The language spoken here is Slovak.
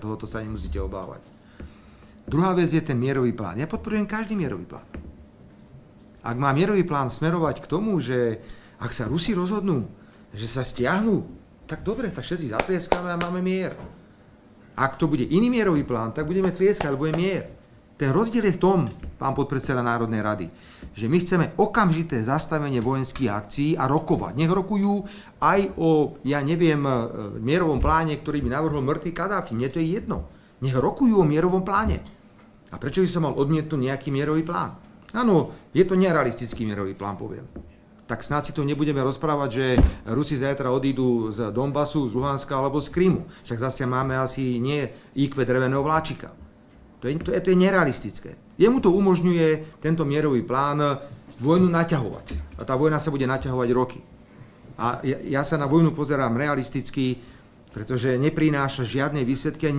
tohoto sa nemusíte obávať. Druhá vec je ten mierový plán. Ja podporujem každý mierový plán. Ak má mierový plán smerovať k tomu, že ak sa Rusi rozhodnú, že sa stiahnu, tak dobre, tak všetci zatlieskáme a máme mier. Ak to bude iný mierový plán, tak budeme tlieskať, lebo je mier. Ten rozdiel je v tom, pán podpredseda Národnej rady, že my chceme okamžité zastavenie vojenských akcií a rokovať. Nech rokujú aj o, mierovom pláne, ktorý by navrhol mŕtvý Kadáfi. Mne to je jedno. Nech rokujú o mierovom pláne. A prečo by som mal odmietnúť nejaký mierový plán? Áno, je to nerealistický mierový plán, poviem. Tak snáď si to nebudeme rozprávať, že Rusi zajtra odídu z Donbasu, z Luhanska alebo z Krymu. Však zase máme asi nie IQ dreveného vláčika. To je nerealistické. Jemu to umožňuje tento mierový plán vojnu naťahovať. A tá vojna sa bude naťahovať roky. A ja sa na vojnu pozerám realisticky, pretože neprináša žiadne výsledky a